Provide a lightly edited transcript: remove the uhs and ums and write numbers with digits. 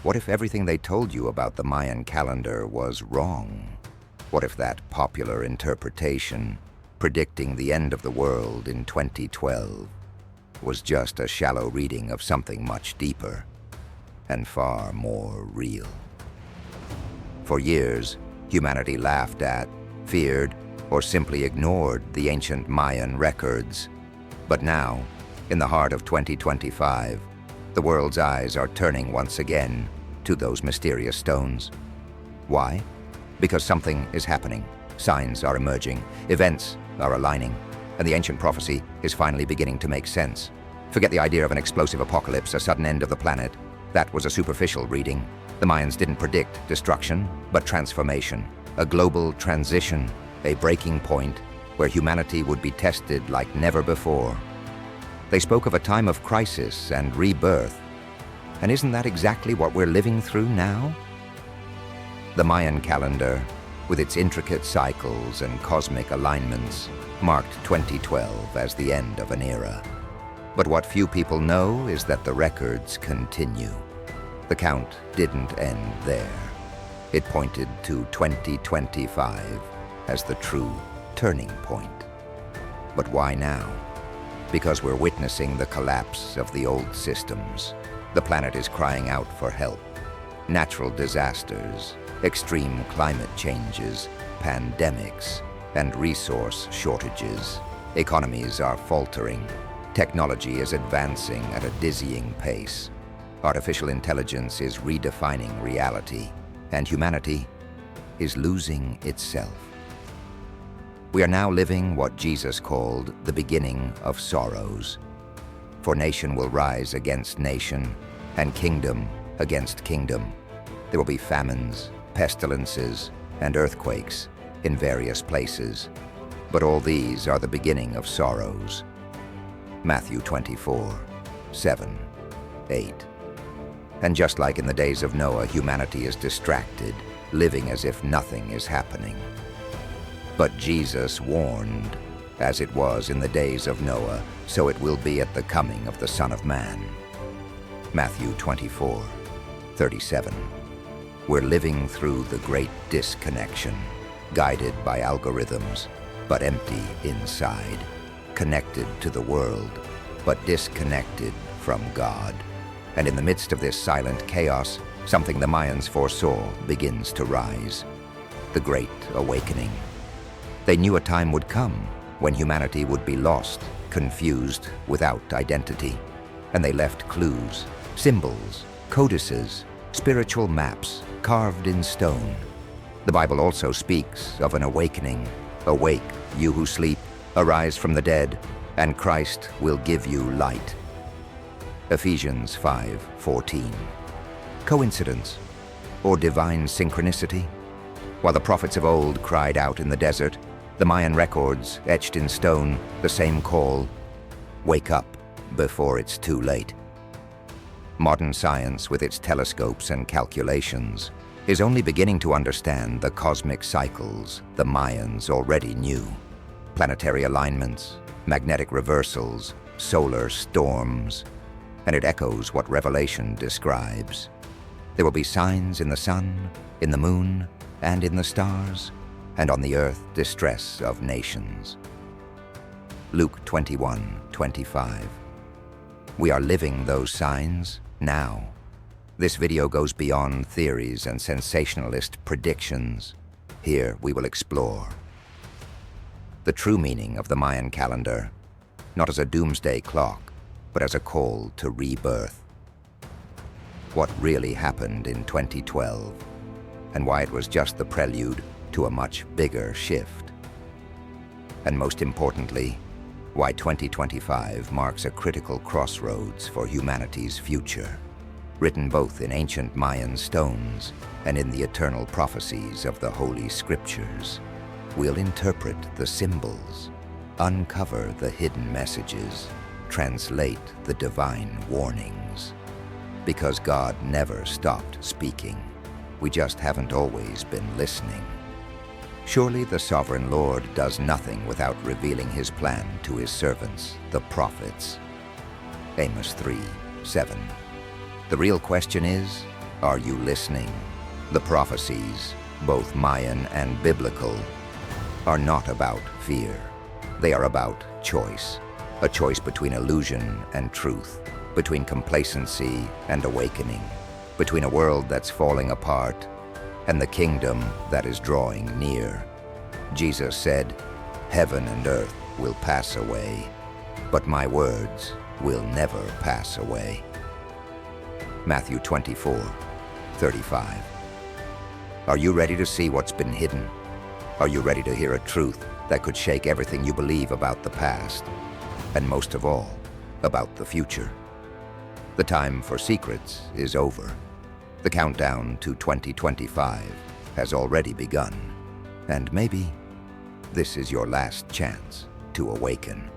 What if everything they told you about the Mayan calendar was wrong? What if that popular interpretation, predicting the end of the world in 2012, was just a shallow reading of something much deeper and far more real? For years, humanity laughed at, feared, or simply ignored the ancient Mayan records. But now, in the heart of 2025, the world's eyes are turning once again to those mysterious stones. Why? Because something is happening. Signs are emerging, events are aligning, and the ancient prophecy is finally beginning to make sense. Forget the idea of an explosive apocalypse, a sudden end of the planet. That was a superficial reading. The Mayans didn't predict destruction, but transformation, a global transition, a breaking point where humanity would be tested like never before. They spoke of a time of crisis and rebirth. And isn't that exactly what we're living through now? The Mayan calendar, with its intricate cycles and cosmic alignments, marked 2012 as the end of an era. But what few people know is that the records continue. The count didn't end there. It pointed to 2025 as the true turning point. But why now? Because we're witnessing the collapse of the old systems. The planet is crying out for help. Natural disasters, extreme climate changes, pandemics, and resource shortages. Economies are faltering. Technology is advancing at a dizzying pace. Artificial intelligence is redefining reality, and humanity is losing itself. We are now living what Jesus called the beginning of sorrows. For nation will rise against nation, and kingdom against kingdom. There will be famines, pestilences, and earthquakes in various places. But all these are the beginning of sorrows. Matthew 24, 7, 8. And just like in the days of Noah, humanity is distracted, living as if nothing is happening. But Jesus warned, as it was in the days of Noah, so it will be at the coming of the Son of Man. Matthew 24, 37. We're living through the great disconnection, guided by algorithms, but empty inside, connected to the world, but disconnected from God. And in the midst of this silent chaos, something the Mayans foresaw begins to rise. The Great Awakening. They knew a time would come when humanity would be lost, confused, without identity. And they left clues, symbols, codices, spiritual maps carved in stone. The Bible also speaks of an awakening. Awake, you who sleep, arise from the dead, and Christ will give you light. Ephesians 5:14. Coincidence or divine synchronicity? While the prophets of old cried out in the desert, the Mayan records etched in stone the same call: wake up before it's too late. Modern science, with its telescopes and calculations, is only beginning to understand the cosmic cycles the Mayans already knew. Planetary alignments, magnetic reversals, solar storms, and it echoes what Revelation describes. There will be signs in the sun, in the moon, and in the stars, and on the earth distress of nations. Luke 21:25. We are living those signs now. This video goes beyond theories and sensationalist predictions. Here we will explore the true meaning of the Mayan calendar, not as a doomsday clock, but as a call to rebirth. What really happened in 2012, and why it was just the prelude to a much bigger shift. And most importantly, why 2025 marks a critical crossroads for humanity's future, written both in ancient Mayan stones and in the eternal prophecies of the Holy Scriptures. We'll interpret the symbols, uncover the hidden messages, translate the divine warnings. Because God never stopped speaking. We just haven't always been listening. Surely the sovereign Lord does nothing without revealing his plan to his servants, the prophets. Amos 3:7. The real question is, Are you listening? The prophecies, both Mayan and biblical, are not about fear. They are about choice. A choice between illusion and truth, between complacency and awakening, between a world that's falling apart and the kingdom that is drawing near. Jesus said, "Heaven and earth will pass away, but my words will never pass away." Matthew 24:35. Are you ready to see what's been hidden? Are you ready to hear a truth that could shake everything you believe about the past, and most of all, about the future? The time for secrets is over. The countdown to 2025 has already begun, and maybe this is your last chance to awaken.